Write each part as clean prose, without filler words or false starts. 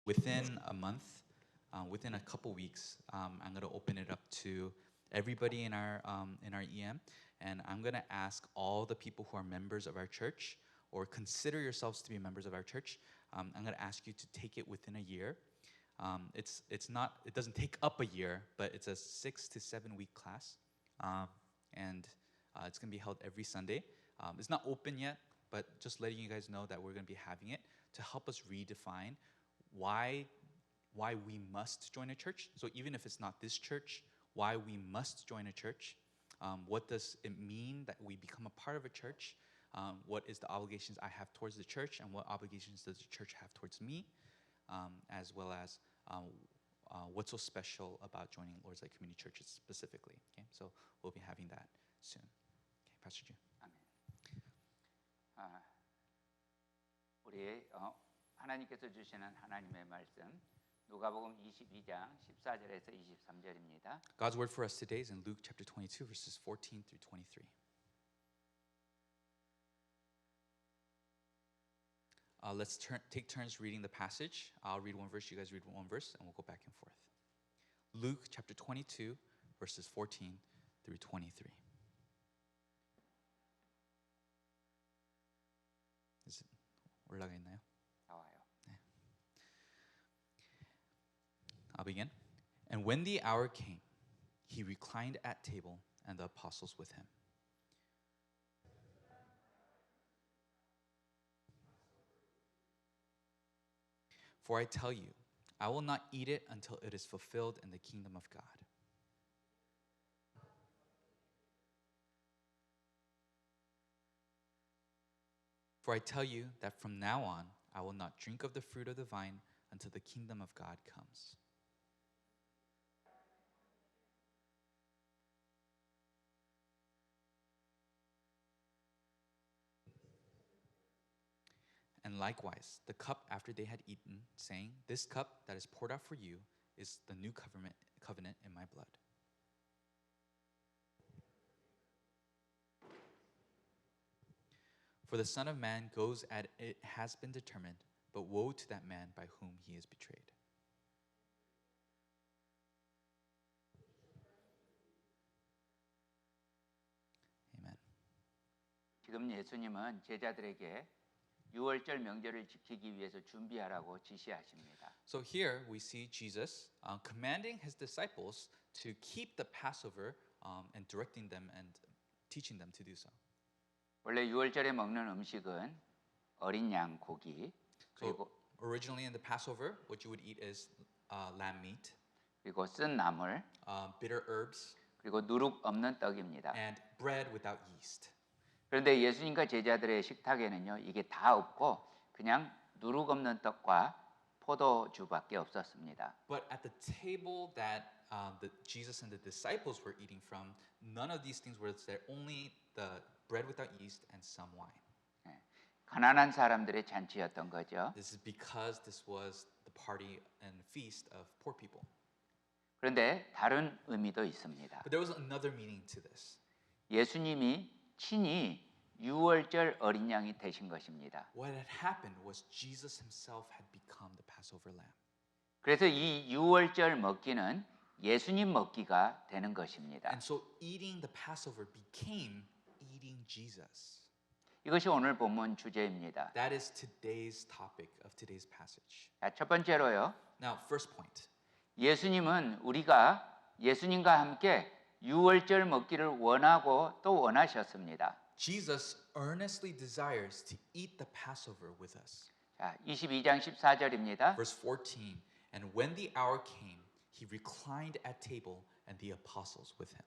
Within a month, within a couple weeks, I'm going to open it up to everybody in our EM, and I'm going to ask all the people who are members of our church or consider yourselves to be members of our church. I'm going to ask you to take it within a year. It doesn't take up a year, but it's a 6 to 7 week class, and it's going to be held every Sunday. It's not open yet, but just letting you guys know that we're going to be having it to help us redefine why we must join a church. So even if it's not this church, why we must join a church. What does it mean that we become a part of a church? What is the obligations I have towards the church, and what obligations does the church have towards me, as well as what's so special about joining Lord's Light Community Churches specifically. Okay, so we'll be having that soon. Okay, Pastor Jun. 아멘. 우리 하나님께서 주시는 하나님의 말씀 누가복음 22장 14절에서 23절입니다. God's word for us today is in Luke chapter 22 verses 14 through 23. Let's take turns reading the passage. I'll read one verse, you guys read one verse, and we'll go back and forth. Luke chapter 22 verses 14 through 23. is it 올라가 있나요? 나와요. I'll begin. And when the hour came, he reclined at table and the apostles with him. For I tell you, I will not eat it until it is fulfilled in the kingdom of God. For I tell you that from now on, I will not drink of the fruit of the vine until the kingdom of God comes. And likewise, the cup after they had eaten, saying, This cup that is poured out for you is the new covenant in my blood. For the Son of Man goes as it has been determined, but woe to that man by whom he is betrayed. Amen. 지금 예수님은 제자들에게 유월절 명절을 지키기 위해서 준비하라고 지시하십니다. So here we see Jesus commanding his disciples to keep the Passover and directing them and teaching them to do so. 원래 유월절에 먹는 음식은 어린 양 고기 그리고 So originally in the Passover, what you would eat is lamb meat, 그리고 쓴 나물 bitter herbs, 그리고 누룩 없는 떡입니다. and bread without yeast. 그런데 예수님과 제자들의 식탁에는요 이게 다 없고 그냥 누룩 없는 떡과 포도주밖에 없었습니다. But at the table that Jesus and the disciples were eating from, none of these things were there. Only the bread without yeast and some wine. 가난한 사람들의 잔치였던 거죠. This is because this was the party and feast of poor people. 그런데 다른 의미도 있습니다. But there was another meaning to this. 예수님이 친히 유월절 어린 양이 되신 것입니다. What had happened was Jesus himself had become the Passover lamb. 그래서 이 유월절 먹기는 예수님 먹기가 되는 것입니다. And so eating the Passover became eating Jesus. 이것이 오늘 본문 주제입니다. That is today's topic of today's passage. 자, 첫 번째로요. Now, first point. 예수님은 우리가 예수님과 함께 유월절 먹기를 원하고 또 원하셨습니다. Jesus earnestly desires to eat the Passover with us. 자, 22장 14절입니다. Verse 14. And when the hour came, he reclined at table and the apostles with him.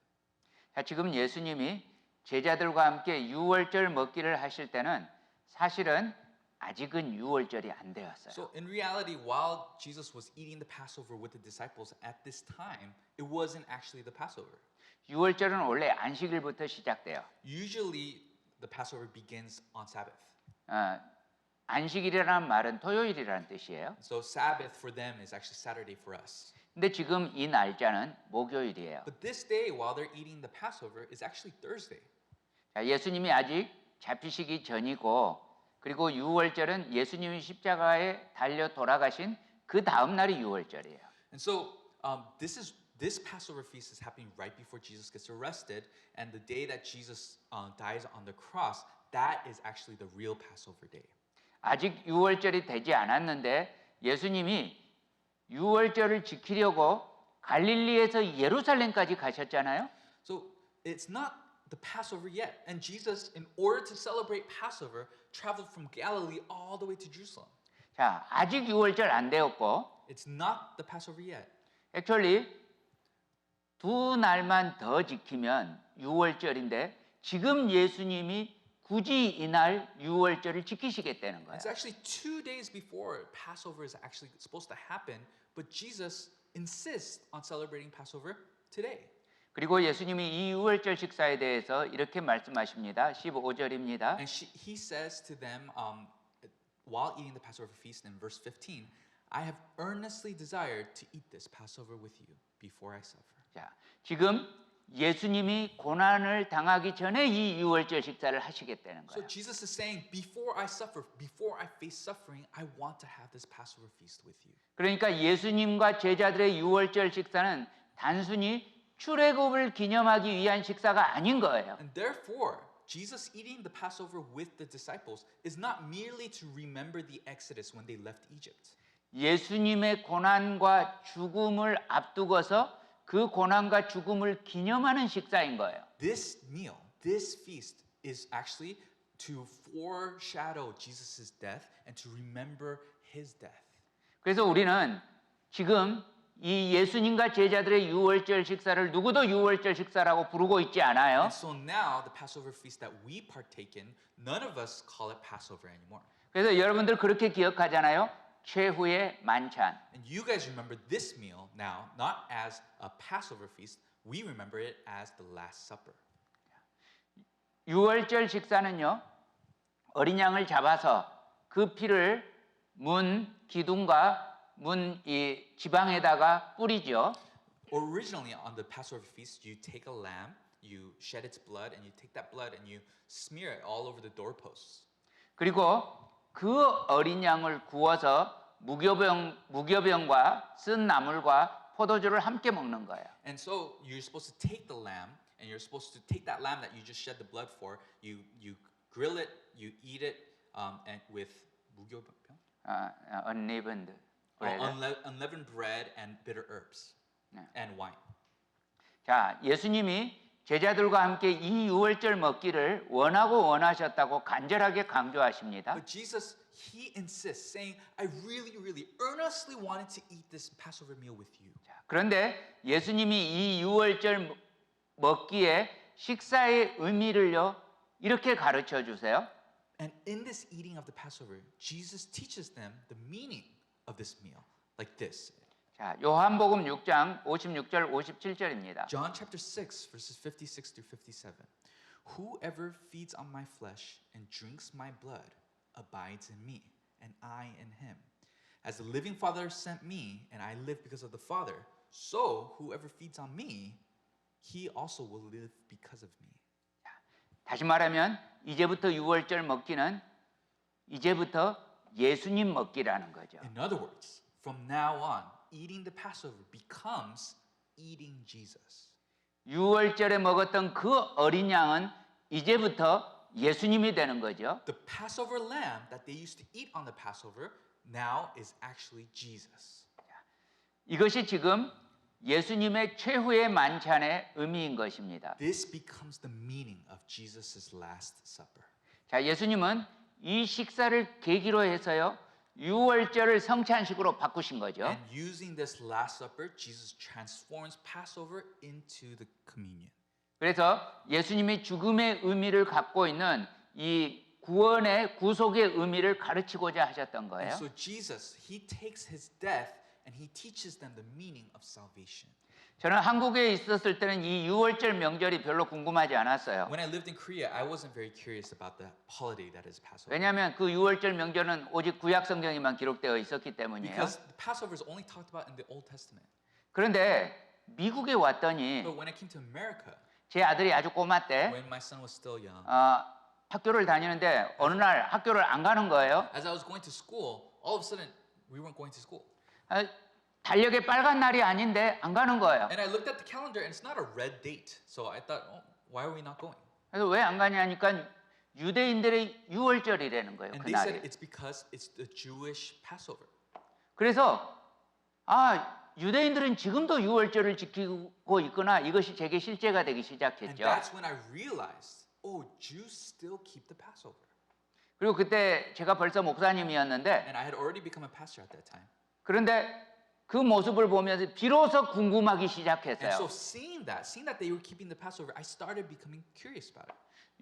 자, 지금 예수님이 제자들과 함께 유월절 먹기를 하실 때는 사실은 아직은 유월절이 안 되었어요. So in reality, while Jesus was eating the Passover with the disciples at this time, it wasn't actually the Passover. 유월절은 원래 안식일부터 시작돼요. Usually, the Passover begins on Sabbath. 안식일이라는 말은 토요일이라는 뜻이에요. So Sabbath for them is actually Saturday for us. 근데 지금 이 날짜는 목요일이에요. But this day, while they're eating the Passover, is actually Thursday. 자, 예수님이 아직 잡히시기 전이고 그리고 유월절은 예수님이 십자가에 달려 돌아가신 그 다음 날이 유월절이에요. And so this Passover feast is happening right before Jesus gets arrested, and the day that Jesus dies on the cross, that is actually the real Passover day. 아직 유월절이 되지 않았는데 예수님이 유월절을 지키려고 갈릴리에서 예루살렘까지 가셨잖아요. So it's not the Passover yet, and Jesus, in order to celebrate Passover, traveled from Galilee all the way to Jerusalem. 자, 아직 유월절 안 되었고 It's not the Passover yet. 액츄얼리 두 날만 더 지키면 유월절인데 지금 예수님이 굳이 이날 유월절을 지키시겠다는 거예요. It's actually 2 days before Passover is actually supposed to happen, but Jesus insists on celebrating Passover today. 그리고 예수님이 이 유월절 식사에 대해서 이렇게 말씀하십니다. 15절입니다. And he says to them while eating the Passover feast in verse 15, I have earnestly desired to eat this Passover with you before I suffer. 자, 지금 예수님이 고난을 당하기 전에 이 유월절 식사를 하시겠다는 So 거예요. Jesus is saying, before I suffer, before I face suffering, I want to have this Passover feast with you. 그러니까 예수님과 제자들의 유월절 식사는 단순히 출애굽을 기념하기 위한 식사가 아닌 거예요. And therefore, Jesus eating the Passover with the disciples is not merely to remember the Exodus when they left Egypt. 예수님의 고난과 죽음을 앞두고서 그 고난과 죽음을 기념하는 식사인 거예요. This meal, this feast is actually to foreshadow Jesus' death and to remember his death. 그래서 우리는 지금 이 예수님과 제자들의 유월절 식사를 누구도 유월절 식사라고 부르고 있지 않아요. And so now the Passover feast that we partake in, none of us call it Passover anymore. 그래서 여러분들 그렇게 기억하잖아요. 최후의 만찬. And you guys remember this meal now not as a Passover feast, we remember it as the Last Supper. 유월절 식사는요. 어린 양을 잡아서 그 피를 문 기둥과 문 이 지방에다가 뿌리죠. Originally on the Passover feast, you take a lamb, you shed its blood, and you take that blood and you smear it all over the doorposts. 그리고 그 어린 양을 구워서 무교병과 쓴 나물과 포도주를 함께 먹는 거예요. And so you're supposed to take the lamb, and you're supposed to take that lamb that you just shed the blood for, you grill it, you eat it, and with 무교병? unleavened bread. Unleavened bread and bitter herbs 네. and wine. 자, 예수님이 제자들과 함께 이 유월절 먹기를 원하셨다고 간절하게 강조하십니다. But Jesus, he insists, saying, I really earnestly wanted to eat this Passover meal with you. 자, 그런데 예수님이 이 유월절 먹기에 식사의 의미를요 이렇게 가르쳐 주세요. And in this eating of the Passover, Jesus teaches them the meaning of this meal, like this. 자, 요한복음 6장 56절 57절입니다. John chapter 6, verses 56 through 57. Whoever feeds on my flesh and drinks my blood abides in me, and I in him. As the living Father sent me, and I live because of the Father, so whoever feeds on me, he also will live because of me. 다시 말하면 이제부터 유월절 먹기는 이제부터 예수님 먹기라는 거죠. In other words, from now on, eating the Passover becomes eating Jesus. 유월절에 먹었던 그 어린 양은 이제부터 예수님이 되는 거죠. The Passover lamb that they used to eat on the Passover now is actually Jesus. 이것이 지금 예수님의 최후의 만찬의 의미인 것입니다. This becomes the meaning of Jesus' Last Supper. 자, 예수님은 이 식사를 계기로 해서요. 유월절을 성찬식으로 바꾸신 거죠. And using this Last Supper, Jesus transforms Passover into the communion. 그래서 예수님이 죽음의 의미를 갖고 있는 이 구원의 구속의 의미를 가르치고자 하셨던 거예요. And so Jesus, he takes his death and he teaches them the meaning of salvation. 저는 한국에 있었을 때는 이 유월절 명절이 별로 궁금하지 않았어요. When I lived in Korea, I wasn't very curious about the holiday that is Passover. 왜냐하면 그 유월절 명절은 오직 구약 성경에만 기록되어 있었기 때문이에요. Because the Passover is only talked about in the Old Testament. 그런데 미국에 왔더니 But when I came to America, 제 아들이 아주 꼬마 때 when my son was still young, 학교를 다니는데 어느 날 학교를 안 가는 거예요. as I was going to school, all of a sudden we weren't going to school. 아, 달력에 빨간 날이 아닌데 안 가는 거예요. And I looked at the calendar and it's not a red date. So I thought, oh, why are we not going? 그래서 왜 안 가냐니까 유대인들의 유월절이라는 거예요. And they said 그날이. it's because it's the Jewish Passover. 그래서 유대인들은 지금도 유월절을 지키고 있구나. 이것이 제게 실제가 되기 And 시작했죠. that's when I realized, oh, Jews still keep the Passover. 그리고 그때 제가 벌써 목사님이었는데 And I had already become a pastor at that time. 그런데 그 모습을 보면서 비로소 궁금하기 And so 시작했어요. seeing that they were keeping the Passover, I started becoming curious about it.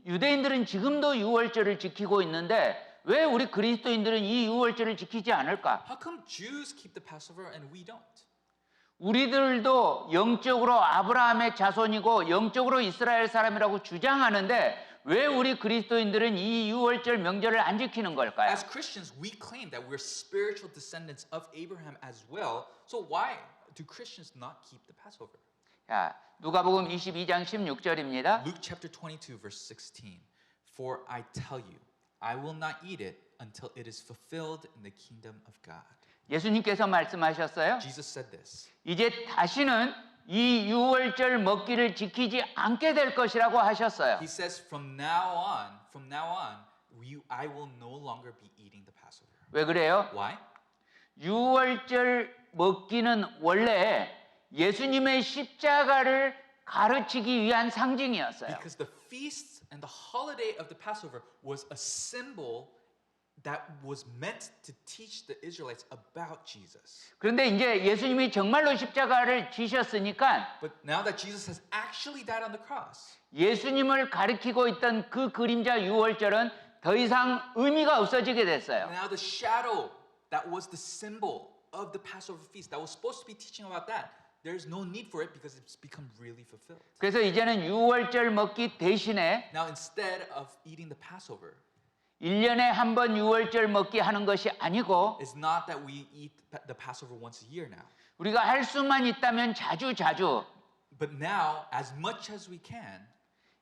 유대인들은 지금도 유월절을 지키고 있는데 왜 우리 그리스도인들은 이 유월절을 지키지 않을까? How come Jews keep the Passover and we don't? 우리들도 영적으로 아브라함의 자손이고 영적으로 이스라엘 사람이라고 주장하는데 왜 우리 그리스도인들은 이 유월절 명절을 안 지키는 걸까요? As Christians, we claim that we're spiritual descendants of Abraham as well. So why do Christians not keep the Passover? 자, 누가복음 22장 16절입니다. Luke chapter 22 verse 16. For I tell you, I will not eat it until it is fulfilled in the kingdom of God. 예수님께서 말씀하셨어요. Jesus said this. 이제 다시는 이 유월절 먹기를 지키지 않게 될 것이라고 하셨어요. He says from now on, I will no longer be eating the Passover. 왜 그래요? Why? 유월절 먹기는 원래 예수님의 십자가를 가르치기 위한 상징이었어요. Because the feast and the holiday of the Passover was a symbol that was meant to teach the Israelites about Jesus. 그런데 이제 예수님이 정말로 십자가를 지셨으니까 But now that Jesus has actually died on the cross, 예수님을 가리키고 있던 그 그림자 유월절은 더 이상 의미가 없어지게 됐어요. now the shadow that was the symbol of the Passover feast that was supposed to be teaching about that, there's no need for it because it's become really fulfilled. 그래서 이제는 유월절 먹기 대신에 Now instead of eating the Passover, 1년에 한 번 유월절 먹기 하는 것이 아니고 it's not that we eat the Passover once a year now. 우리가 할 수만 있다면 자주 But now, as much as we can,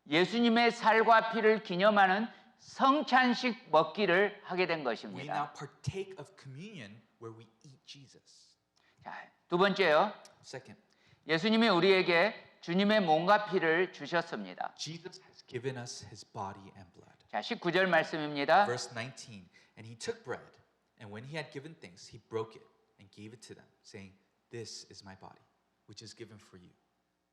예수님의 살과 피를 기념하는 성찬식 먹기를 하게 된 we 것입니다. now partake of communion where we eat Jesus. 자, 두 번째요. Second, 예수님이 우리에게 주님의 몸과 피를 주셨습니다. Jesus has given us his body and blood. 자, 19절 말씀입니다. Verse 19, and he took bread, and when he had given thanks, he broke it and gave it to them, saying, "This is my body, which is given for you.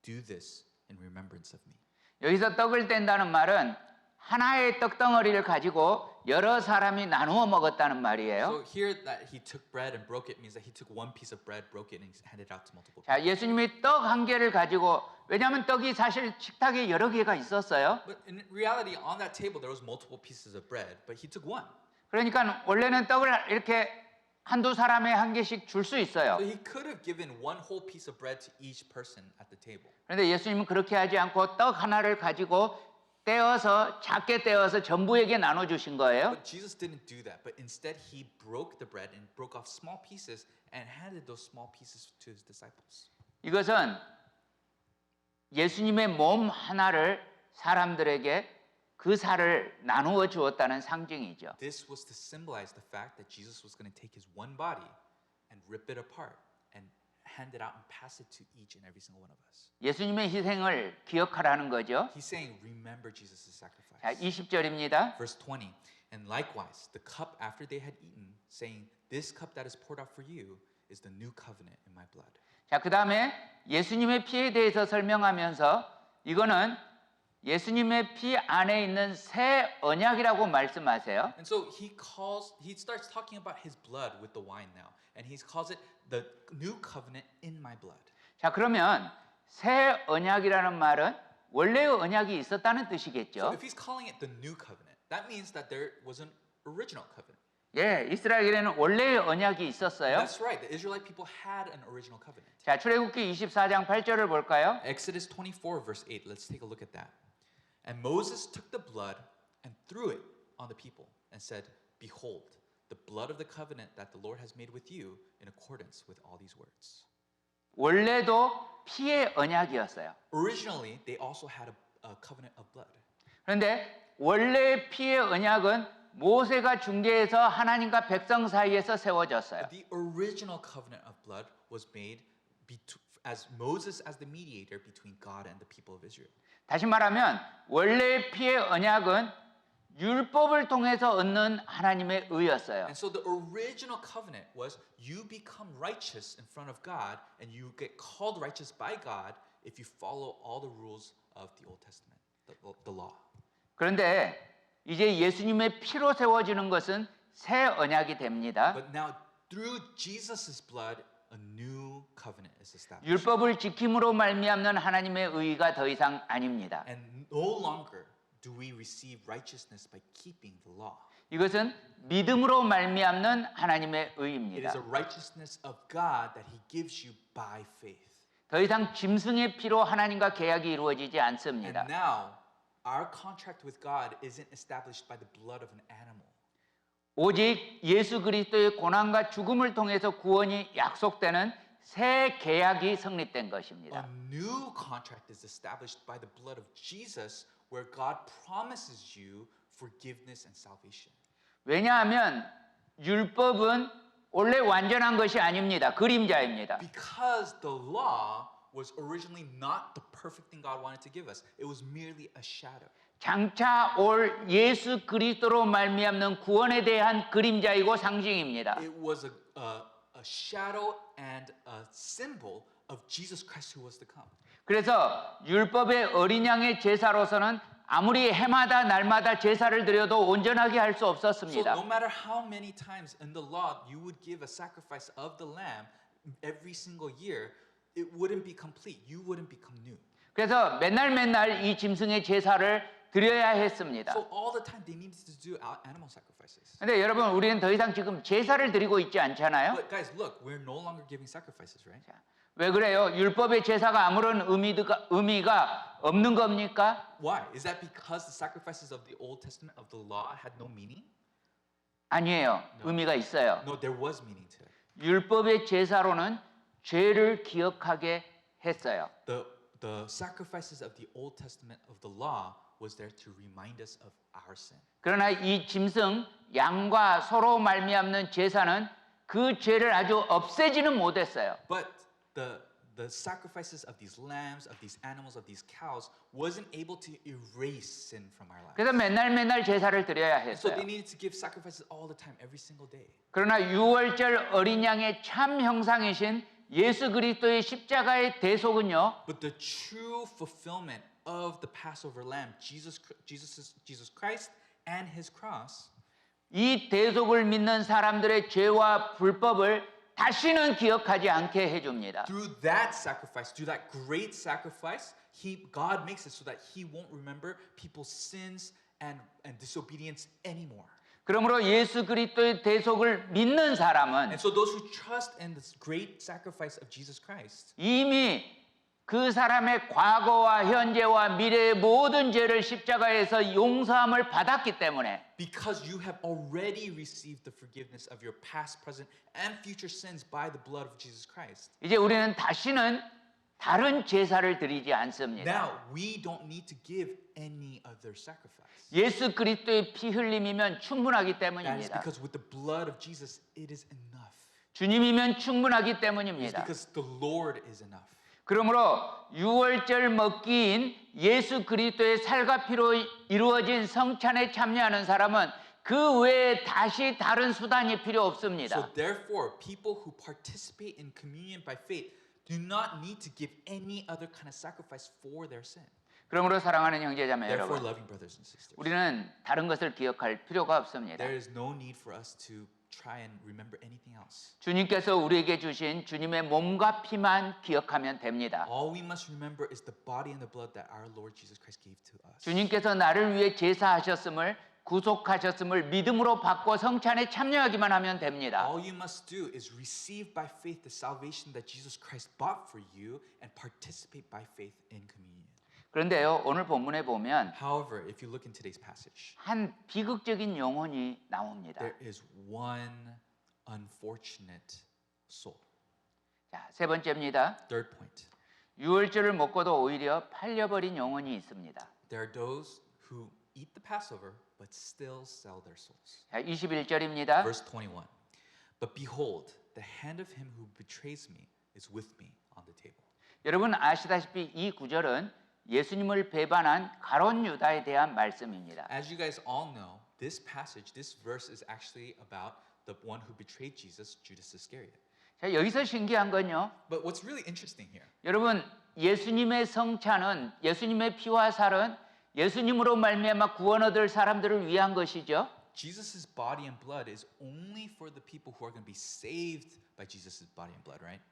Do this in remembrance of me." 여기서 떡을 뗀다는 말은 하나의 떡덩어리를 가지고 여러 사람이 나누어 먹었다는 말이에요. So here that he took bread and broke it means that he took one piece of bread, broke it, and handed it out to multiple people. 자, 예수님이 떡 한 개를 가지고 왜냐하면 떡이 사실 식탁에 여러 개가 있었어요. But in reality, on that table there was multiple pieces of bread, but he took one. 그러니까 원래는 떡을 이렇게 한두 사람에 한 개씩 줄 수 있어요. So he could have given one whole piece of bread to each person at the table. 그런데 예수님은 그렇게 하지 않고 떡 하나를 가지고 떼어서 작게 떼어서 전부에게 나눠 주신 거예요. But Jesus didn't do that, but instead he broke the bread and broke off small pieces and handed those small pieces to his disciples. 이것은 예수님의 몸 하나를 사람들에게 그 살을 나누어 주었다는 상징이죠. This was to symbolize the fact that Jesus was going to take his one body and rip it apart and hand it out and pass it to each and every single one of us. 예수님의 희생을 기억하라는 거죠. He's saying, remember Jesus' sacrifice. 자, 20절입니다. Verse 20, and likewise, the cup after they had eaten, saying, this cup that is poured out for you is the new covenant in my blood. 자, 그다음에 예수님의 피에 대해서 설명하면서 이거는 예수님의 피 안에 있는 새 언약이라고 말씀하세요. And so he starts talking about his blood with the wine now, and he calls it the new covenant in my blood. 자, 그러면 새 언약이라는 말은 원래의 언약이 있었다는 So 뜻이겠죠. if he's calling it the new covenant, that means that there was an original covenant. 예, 이스라엘에는 원래의 언약이 있었어요. That's right. The Israelite people had an original covenant. 자, 출애굽기 24장 8절을 볼까요? Exodus 24 verse 8. Let's take a look at that. And Moses took the blood and threw it on the people and said, "Behold, the blood of the covenant that the Lord has made with you in accordance with all these words." 원래도 피의 언약이었어요. Originally, they also had a covenant of blood. 그런데 원래의 피의 언약은 모세가 중재해서 하나님과 백성 사이에서 세워졌어요. The original covenant of blood was made as Moses as the mediator between God and the people of Israel. 다시 말하면 원래의 피의 언약은 율법을 통해서 얻는 하나님의 의였어요. And so the original covenant was you become righteous in front of God and you get called righteous by God if you follow all the rules of the Old Testament, the law. 그런데 이제 예수님의 피로 세워지는 것은 새 언약이 됩니다. But now through Jesus' blood a new covenant is established. 율법을 지킴으로 말미암는 하나님의 의가 더 이상 아닙니다. And no longer do we receive righteousness by keeping the law. 이것은 믿음으로 말미암는 하나님의 It 의입니다. is a righteousness of God that he gives you by faith. 더 이상 짐승의 피로 하나님과 계약이 이루어지지 않습니다. And now our contract with God isn't established by the blood of an animal. 오직 예수 그리스도의 고난과 죽음을 통해서 구원이 약속되는 새 계약이 성립된 것입니다. A new contract is established by the blood of Jesus where God promises you forgiveness and salvation. 왜냐하면 율법은 원래 완전한 것이 아닙니다. 그림자입니다. Because the law was originally not the perfect thing God wanted to give us. It was merely a shadow. 장차 올 예수 그리스도로 말미암는 구원에 대한 그림자이고 상징입니다. It was a shadow and a symbol of Jesus Christ who was to come. 그래서 율법의 어린 양의 제사로서는 아무리 해마다 날마다 제사를 드려도 온전하게 할 수 So 없었습니다. no matter how many times in the law you would give a sacrifice of the lamb every single year, it wouldn't be complete. You wouldn't become new. 그래서 맨날 이 짐승의 제사를 드려야 했습니다. So all the time they needed to do animal sacrifices. 근데 여러분 우리는 더 이상 지금 제사를 드리고 있지 않잖아요. But guys, look, we're no longer giving sacrifices, right? 왜 그래요? 율법의 제사가 아무런 의미가 없는 겁니까? Why? Is that because the sacrifices of the Old Testament of the law had no meaning? 아니에요. 의미가 있어요. No, there was meaning to it. 율법의 제사로는 죄를 기억하게 했어요. The sacrifices of the Old Testament of the law was there to remind us of our sin. 그러나 이 짐승 양과 서로 말미암는 제사는 그 죄를 아주 없애지는 못했어요. But the sacrifices of these lambs, of these animals, of these cows wasn't able to erase sin from our lives. 그래서 맨날 제사를 드려야 So 했어요. they needed to give sacrifices all the time, every single day. 그러나 유월절 어린 양의 참 형상이신 예수 그리스도의 십자가의 대속은요. But the true fulfillment of the Passover lamb, Jesus Christ and his cross, 이 대속을 믿는 사람들의 죄와 불법을 다시는 기억하지 않게 해줍니다. through that sacrifice, through that great sacrifice, God makes it so that he won't remember people's sins and disobedience anymore. 그러므로 예수 그리스도의 대속을 믿는 사람은 And so those who trust in this great sacrifice of Jesus Christ, 이미 그 사람의 과거와 현재와 미래의 모든 죄를 십자가에서 용서함을 받았기 때문에 because you have already received the forgiveness of your past, present, and future sins by the blood of Jesus Christ. 이제 우리는 다시는 다른 제사를 드리지 않습니다. Now we don't need to give any other sacrifice. 예수 그리스도의 피 흘림이면 충분하기 That is 때문입니다. because with the blood of Jesus, it is enough. 주님이면 충분하기 It is 때문입니다. because the Lord is enough. 그러므로 유월절 먹기인 예수 그리스도의 살과 피로 이루어진 성찬에 참여하는 사람은 그 외에 다시 다른 수단이 필요 없습니다. So therefore, people who participate in communion by faith do not need to give any other kind of sacrifice for their sin. 그러므로 사랑하는 형제자매 Therefore, 여러분, loving brothers and sisters, 우리는 다른 것을 기억할 필요가 없습니다. there is no need for us to try and remember anything else. 주님께서 우리에게 주신 주님의 몸과 피만 기억하면 됩니다. All we must remember is the body and the blood that our Lord Jesus Christ gave to us. 주님께서 나를 위해 제사하셨음을 구속하셨음을 믿음으로 받고 성찬에 참여하기만 하면 됩니다. All you must do is receive by faith the salvation that Jesus Christ bought for you and participate by faith in communion. 그런데요, 오늘 본문에 보면 However, if you look in today's passage, 한 비극적인 영혼이 나옵니다. there is one unfortunate soul. 자, 세 번째입니다. Third point. 유월절을 먹고도 오히려 팔려버린 영혼이 있습니다. There are those who eat the Passover, but still sell their souls. 자, 21절입니다. Verse 21. But behold, the hand of him who betrays me is with me on the table. 여러분 아시다시피 이 구절은 예수님을 배반한 가룟 유다에 대한 말씀입니다. As you guys all know, this passage, this verse is actually about the one who betrayed Jesus, Judas Iscariot. 자, 여기서 신기한 건요. But what's really interesting here, 여러분 예수님의 성찬은 예수님의 피와 살은 예수님으로 말미암아 구원 얻을 사람들을 위한 것이죠. Jesus' body and blood is only for the people who are going to be saved by Jesus' body and blood, right?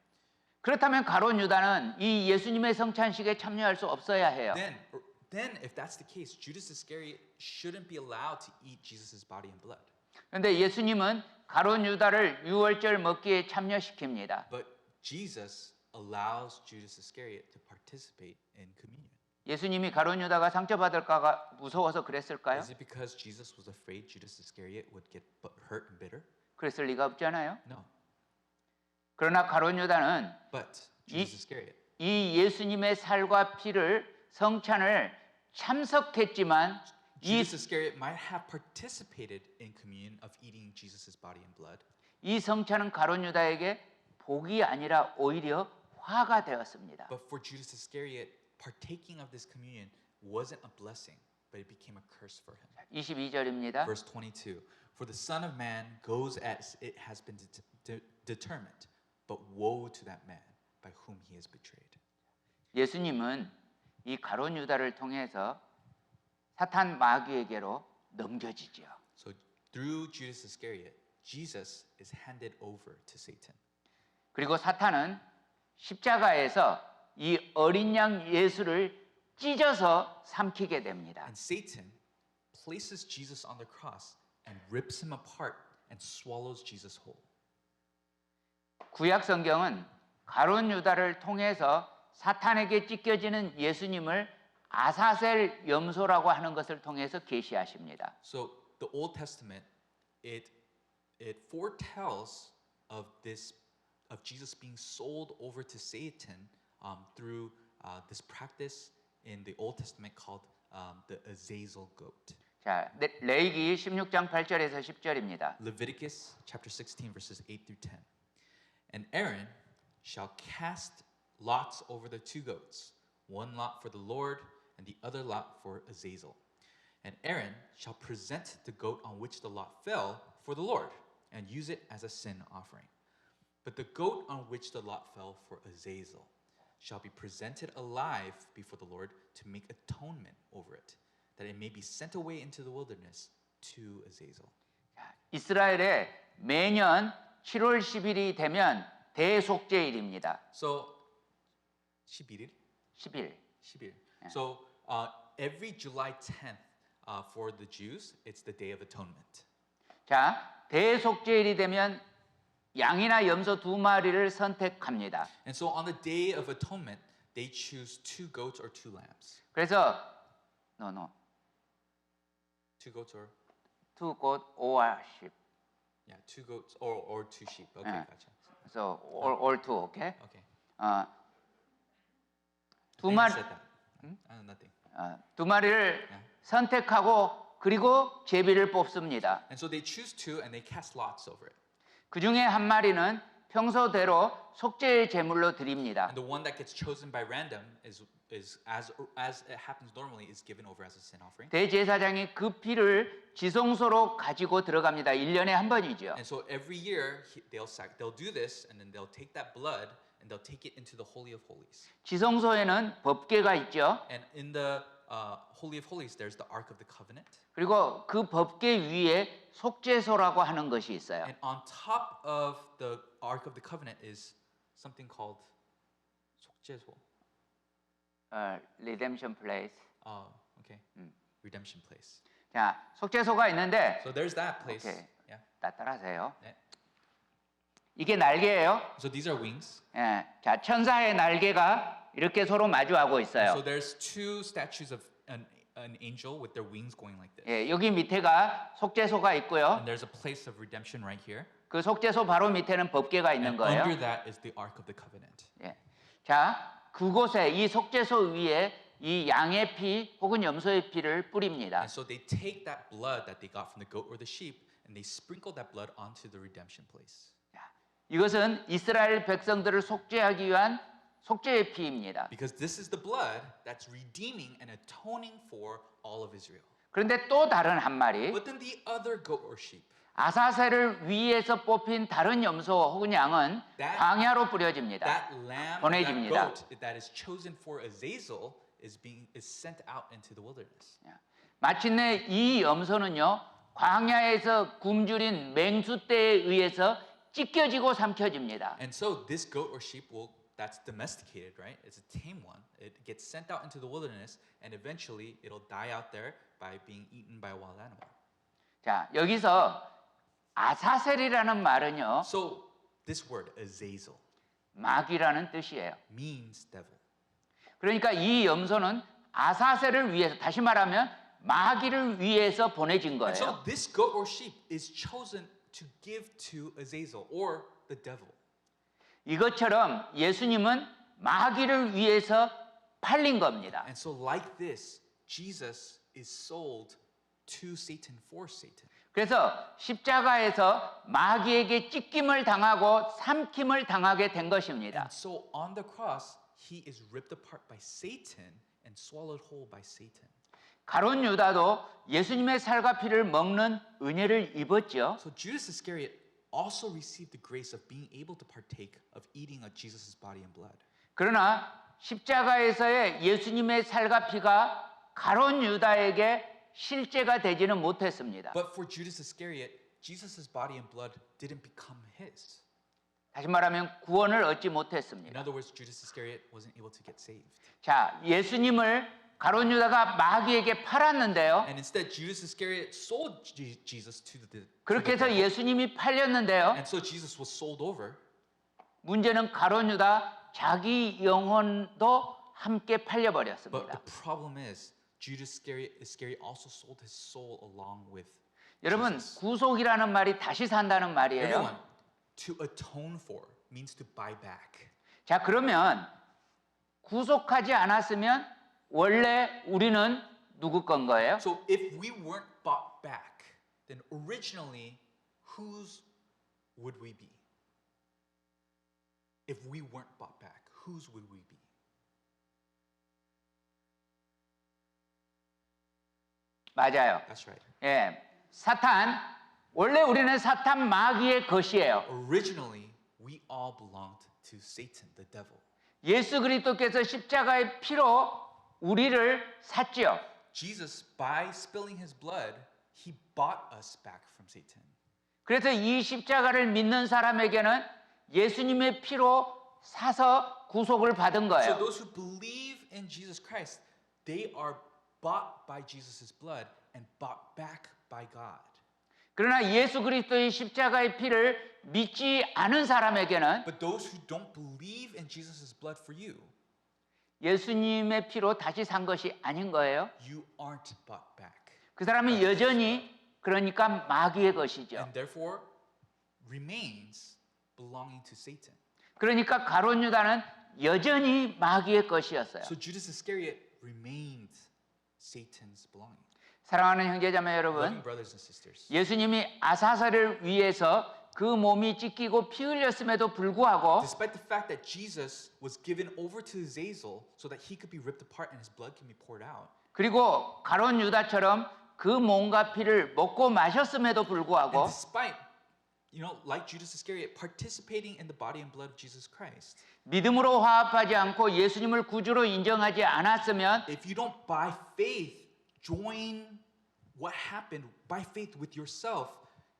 그렇다면 가룟 유다는 이 예수님의 성찬식에 참여할 수 없어야 해요. Then if that's the case, Judas Iscariot shouldn't be allowed to eat Jesus' body and blood. 그런데 예수님은 가룟 유다를 유월절 먹기에 참여시킵니다. But Jesus allows Judas Iscariot to participate in communion. 예수님이 가룟 유다가 상처받을까 무서워서 그랬을까요? Is it because Jesus was afraid Judas Iscariot would get hurt and bitter? 그랬을 리가 없잖아요. No. 그러나 가룟 유다는 But Judas Iscariot, 이 예수님의 살과 피를 성찬을 참석했지만 이, Judas Iscariot might have participated in communion of eating Jesus' body and blood. 이 성찬은 가룟 유다에게 복이 아니라 오히려 화가 되었습니다. But for Judas Iscariot, partaking of this communion wasn't a blessing, but it became a curse for him. 22절입니다. Verse 22. For the Son of Man goes as it has been determined, but woe to that man by whom he is betrayed. 예수님은 이 가룟 유다를 통해서 사탄 마귀에게로 넘겨지지요. So through Judas Iscariot, Jesus is handed over to Satan. 그리고 사탄은 십자가에서 이 어린 양 예수를 찢어서 삼키게 됩니다. And Satan places Jesus on the cross and rips him apart and swallows Jesus whole. 구약 성경은 가룟 유다를 통해서 사탄에게 찢겨지는 예수님을 아사셀 염소라고 하는 것을 통해서 계시하십니다. So the Old Testament it foretells of Jesus being sold over to Satan through this practice in the Old Testament called the Azazel goat. 자, 레위기 16장 8절에서 10절입니다. Leviticus chapter 16 verses 8 through 10. And Aaron shall cast lots over the two goats, one lot for the Lord and the other lot for Azazel. And Aaron shall present the goat on which the lot fell for the Lord and use it as a sin offering. But the goat on which the lot fell for Azazel shall be presented alive before the Lord to make atonement over it, that it may be sent away into the wilderness to Azazel. 이스라엘에 매년 7월 10일이 되면 대속죄일입니다. So 11일? 10일. 10일. So every July 10th for the Jews, it's the Day of Atonement. 자, 대속죄일이 되면 양이나 염소 두 마리를 선택합니다. And so on the Day of Atonement, they choose two goats or two lambs. 그래서 Two goats or two goat or sheep. yeah, two goats or two sheep. Okay, gotcha. So all two, okay? Okay. 두 I 마리 said that. Nothing. 두 마리를 선택하고 그리고 제비를 뽑습니다. And so they choose two and they cast lots over it. 그 중에 한 마리는 평소대로 속죄의 제물로 드립니다. And the one that gets chosen by random is as it happens normally is given over as a sin offering. 대제사장이 그 피를 지성소로 가지고 들어갑니다. 1년에 한 번이죠. And so every year they'll do this and then they'll take that blood and they'll take it into the Holy of Holies. 지성소에는 법궤가 있죠. And in the Holy of Holies there's the Ark of the Covenant. 그리고 그 법궤 위에 속죄소라고 하는 것이 있어요. And on top of the Ark of the Covenant is something called 속죄소. Redemption place. Okay. Redemption place. 자, 속죄소가 있는데 So there's that place. Okay. Yeah. 따라하세요. 네. 이게 날개예요. So these are wings. 예. 자, 천사의 날개가 이렇게 서로 마주하고 있어요. So there's two statues of an angel with their wings going like this. 예, 여기 밑에가 속죄소가 있고요. And there's a place of redemption right here. 그 속죄소 바로 밑에는 법궤가 있는 And 거예요. under that is the Ark of the Covenant. 예. 자, 그곳에 이 속죄소 위에 이 양의 피 혹은 염소의 피를 뿌립니다. And so they take that blood that they got from the goat or the sheep and they sprinkle that blood onto the redemption place. 이것은 이스라엘 백성들을 속죄하기 위한 속죄의 피입니다. Because this is the blood that's redeeming and atoning for all of Israel. 그런데 또 다른 한 마리 But then the other goat or sheep, 아사셀을 위에서 뽑힌 다른 염소 혹은 양은 That- 광야로 뿌려집니다. that lamb, that 보내집니다. goat that is chosen for Azazel is sent out into the wilderness. 마침내 이 염소는요 광야에서 굶주린 맹수떼에 의해서 찢겨지고 삼켜집니다. And so this goat or sheep that's domesticated, right? It's a tame one. It gets sent out into the wilderness and eventually it'll die out there by being eaten by a wild animal. 자 여기서 아사셀이라는 말은요 So this word, Azazel, 마귀라는 뜻이에요. means devil. 그러니까 이 염소는 아사셀을 위해서 다시 말하면 마귀를 위해서 보내진 And so 거예요. this goat or sheep is chosen to give to Azazel or the devil. 이것처럼 예수님은 마귀를 위해서 팔린 겁니다. And so like this, Jesus is sold to Satan for Satan. 그래서 십자가에서 마귀에게 찢김을 당하고 삼킴을 당하게 된 것입니다. And so on the cross, he is ripped apart by Satan and swallowed whole by Satan. 가룟 유다도 예수님의 살과 피를 먹는 은혜를 입었죠. So Judas Iscariot also received the grace of being able to partake of eating of Jesus' body and blood. 그러나 십자가에서의 예수님의 살과 피가 가룟 유다에게 실제가 되지는 못했습니다. But for Judas Iscariot, Jesus' body and blood didn't become his. 다시 말하면 구원을 얻지 In 못했습니다. other words, Judas Iscariot wasn't able to get saved. 자, 예수님을 가룟 유다가 마귀에게 팔았는데요. And instead, Judas Iscariot sold Jesus to the 그렇게 해서 devil. 예수님이 팔렸는데요. And so Jesus was sold over. 문제는 가룟 유다 자기 영혼도 함께 But 팔려버렸습니다. the problem is, Judas Iscariot also sold his soul along with 여러분, Jesus. 구속이라는 말이 다시 산다는 말이에요. Everyone, to atone for means to buy back. 자, 그러면 구속하지 않았으면 원래 우리는 누구 건 거예요? So if we weren't bought back, then originally, whose would we be? If we weren't bought back, whose would we be? 맞아요. That's right. 예, 사탄 원래 우리는 사탄 마귀의 것이에요. Originally, we all belonged to Satan, the devil. 예수 그리스도께서 십자가의 피로 우리를 샀지요. Jesus, by spilling his blood, he bought us back from Satan. 그래서 이 십자가를 믿는 사람에게는 예수님의 피로 사서 구속을 받은 So 거예요. those who believe in Jesus Christ, they are bought by Jesus' blood and bought back by God. 그러나 예수 그리스도의 십자가의 피를 믿지 않은 사람에게는 But those who don't believe in Jesus' blood for you, 예수님의 피로 다시 산 것이 아닌 거예요. you aren't bought back. 그 사람은 여전히 그러니까 마귀의 것이죠. And therefore remains belonging to Satan. 그러니까 가룟 유다는 여전히 마귀의 것이었어요. So Judas Iscariot remained Satan's belonging. 사랑하는 형제자매 여러분, Loving brothers and sisters. 예수님이 아사셀을 위해서 그 몸이 찢기고 피 흘렸음에도 불구하고 Despite the fact that Jesus was given over to Azazel so that he could be ripped apart and his blood can be poured out, 그리고 가룟 유다처럼 그 몸과 피를 먹고 마셨음에도 and 불구하고 despite, like Judas Iscariot, participating in the body and blood of Jesus Christ, 믿음으로 화합하지 않고 예수님을 구주로 인정하지 않았으면 if you don't by faith join what happened by faith with yourself,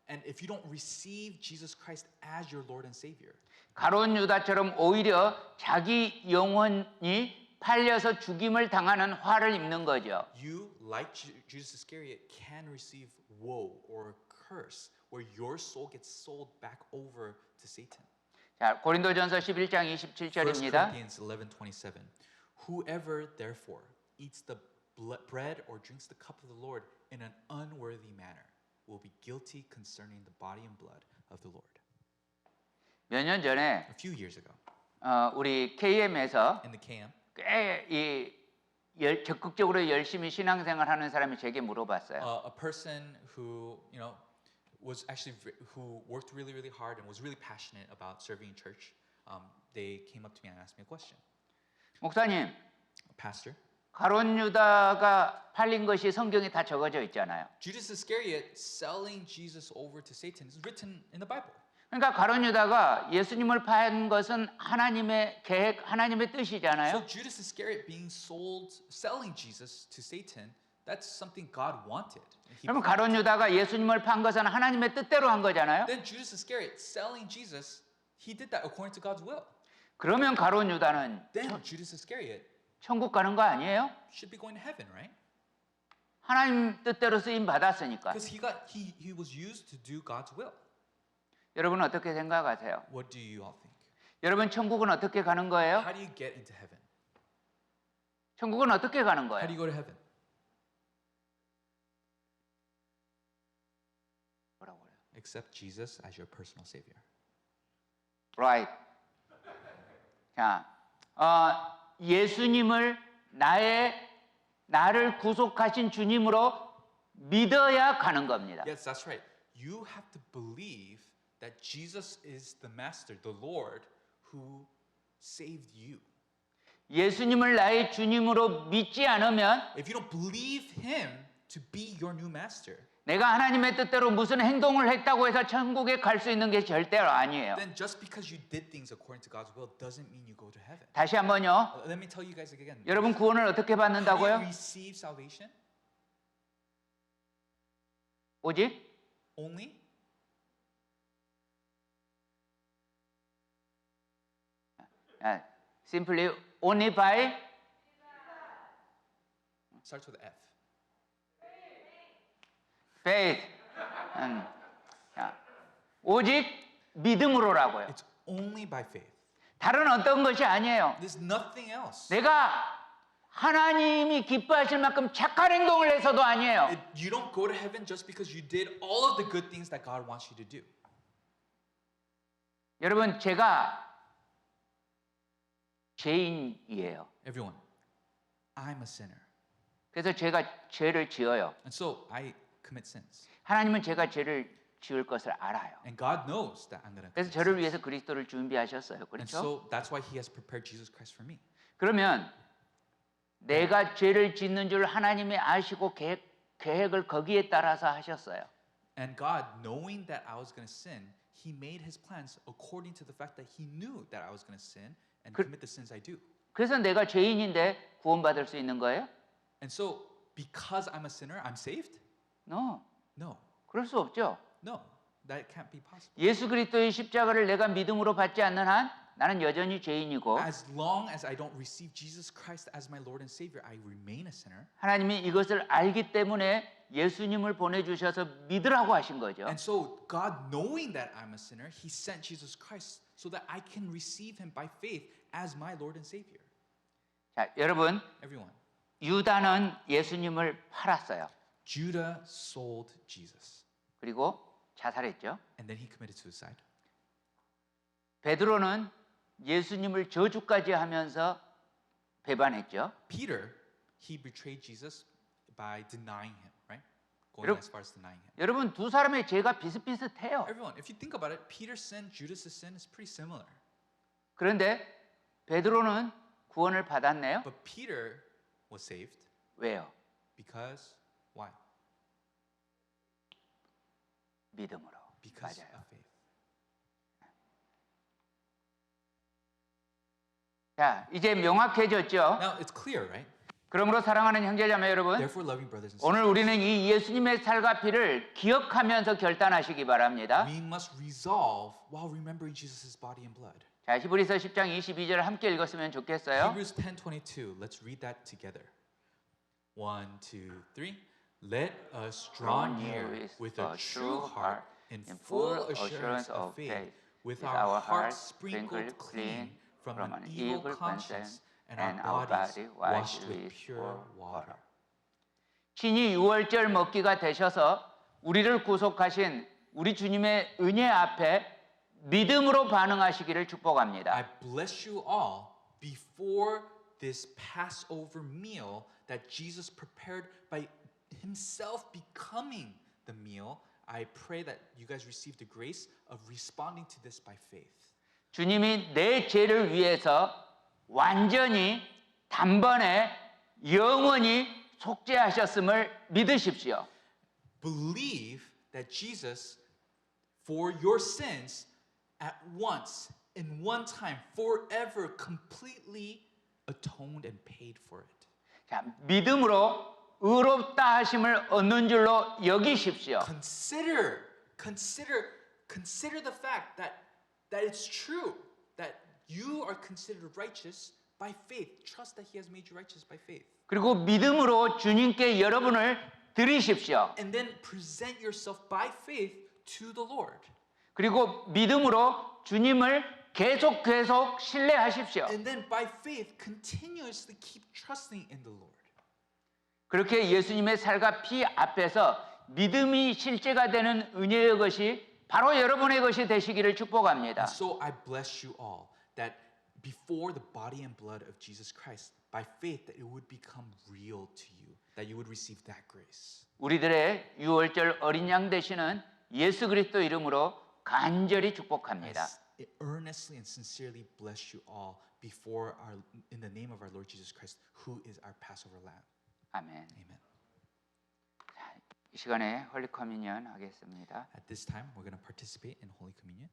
and if you don't receive Jesus Christ as your Lord and Savior, 가룟 유다처럼 오히려 자기 영혼이 팔려서 죽임을 당하는 화를 입는 거죠. you, like Judas Iscariot, can receive woe or curse where your soul gets sold back over to Satan. 자, 고린도전서 11장 1 27절입니다. Corinthians 11:27. Whoever therefore eats the bread or drinks the cup of the Lord in an unworthy manner will be guilty concerning the body and blood of the Lord. 몇 년 전에 A few years ago 우리 KM에서 in the KM, 꽤 이 적극적으로 열심히 신앙생활하는 사람이 제게 물어봤어요. A person who was actually who worked really hard and was really passionate about serving in church. They came up to me and asked me a question. 목사님, Pastor, 가룟 유다가 팔린 것이 성경에 다 적어져 있잖아요. Judas Iscariot selling Jesus over to Satan is written in the Bible. 그러니까 가룟 유다가 예수님을 판 것은 하나님의 계획, 하나님의 뜻이잖아요. So Judas Iscariot selling Jesus to Satan, that's something God wanted. 그러면 가룟 유다가 예수님을 판 것은 하나님의 뜻대로 한 거잖아요. Then Judas Iscariot selling Jesus, he did that according to God's will. 그러면 가룟 유다는 Then Judas Iscariot 천국 가는 거 아니에요? should be going to heaven, right? 하나님 뜻대로 쓰임 받았으니까. Because he was used to do God's will. 여러분 어떻게 생각하세요? What do you all think? 여러분 천국은 어떻게 가는 거예요? How do you get into heaven? 천국은 어떻게 가는 How do 거예요? you go to heaven? 뭐라고요? Accept Jesus as your personal savior. Right. 자, 예수님을 나를 구속하신 주님으로 믿어야 가는 겁니다. Yes, that's right. You have to believe that Jesus is the master, the Lord who saved you. 예수님을 나의 주님으로 믿지 않으면 If you don't believe him to be your new master, 내가 하나님의 뜻대로 무슨 행동을 했다고 해서 천국에 갈 수 있는 게 절대로 아니에요. then just because you did things according to God's will doesn't mean you go to heaven. 다시 한번요. Let me tell you guys again. 여러분 구원을 어떻게 How do you 받는다고요? receive salvation? 오직 Only simply only by starts with F. faith. 자, 오직 믿음으로라고요. It's only by faith. 다른 어떤 것이 아니에요. There's nothing else. 내가 하나님이 기뻐하실 만큼 착한 행동을 해서도 아니에요. You don't go to heaven just because you did all of the good things that God wants you to do. 여러분 제가 죄인이에요. Everyone, I'm a sinner. 그래서 제가 죄를 지어요. And so I commit sins. 하나님은 제가 죄를 지을 것을 알아요. And God knows that I'm going to 그래서 commit 저를 sins. 위해서 그리스도를 준비하셨어요. And 그렇죠? so that's why he has prepared Jesus Christ for me. 그러면 내가 죄를 짓는 줄 하나님이 아시고 계획을 거기에 따라서 하셨어요. And God, knowing that I was going to sin, he made his plans according to the fact that he knew that I was going to sin and commit the sins I do. 그래서 내가 죄인인데 구원받을 수 있는 거예요? And so because I'm a sinner, I'm saved? No. No. 그럴 수 없죠. No. That can't be possible. 예수 그리스도의 십자가를 내가 믿음으로 받지 않는 한 나는 여전히 죄인이고 As long as I don't receive Jesus Christ as my Lord and Savior, I remain a sinner. 하나님이 이것을 알기 때문에 예수님을 보내주셔서 믿으라고 하신 거죠. And so God, knowing that I'm a sinner, he sent Jesus Christ so that I can receive him by faith as my Lord and Savior. 자, 여러분 Everyone, 유다는 예수님을 팔았어요. Judah sold Jesus. 그리고 자살했죠. And then he committed suicide. 베드로는 예수님을 저주까지 하면서 배반했죠. Peter, he betrayed Jesus by denying him, right? Going 여러분- as far as denying him. 여러분 두 사람의 죄가 비슷비슷해요. Everyone, if you think about it, Peter's sin, Judas' sin is pretty similar. 그런데 베드로는 구원을 받았네요. But Peter was saved 왜요? because why? 믿음으로. Because 맞아요. of faith. 자, 이제 명확해졌죠. Now it's clear, right? 그러므로 사랑하는 형제자매 여러분, Therefore, loving brothers and 오늘 sisters, 우리는 이 예수님의 살과 피를 기억하면서 결단하시기 바랍니다. we must resolve while remembering Jesus' body and blood. 자, 히브리서 10장 22절 함께 읽었으면 좋겠어요. Hebrews 10:22. Let's read that together. 1, 2, 3. Let us draw near with a true heart in full assurance of faith, with our hearts sprinkled clean from an evil conscience and our bodies washed with pure water. 신이 유월절 먹기가 되셔서 우리를 구속하신 우리 주님의 은혜 앞에 믿음으로 반응하시기를 축복합니다. I bless you all before this Passover meal that Jesus prepared by himself becoming the meal, I pray that you guys receive the grace of responding to this by faith. 주님이 내 죄를 위해서 완전히 단번에 영원히 속죄하셨음을 믿으십시오. Believe that Jesus, for your sins, at once, in one time, forever, completely atoned and paid for it. 자, 믿음으로 의롭다 하심을 얻는 줄로 여기십시오. Consider the fact that it's true that you are considered righteous by faith. Trust that He has made you righteous by faith. 그리고 믿음으로 주님께 여러분을 드리십시오. And then present yourself by faith to the Lord. 그리고 믿음으로 주님을 계속 신뢰하십시오. And then by faith continuously keep trusting in the Lord. 그렇게 예수님의 살과 피 앞에서 믿음이 실제가 되는 은혜의 것이 바로 여러분의 것이 되시기를 축복합니다. And so I bless you all that before the body and blood of Jesus Christ, by faith that it would become real to you, that you would receive that grace. 우리들의 유월절 어린 양 되시는 예수 그리스도 이름으로 간절히 축복합니다. I earnestly and sincerely bless you all in the name of our Lord Jesus Christ, who is our Passover lamb. 아멘. Amen. 이 시간에 홀리 커뮤니언 하겠습니다. At this time, we're going to participate in Holy Communion.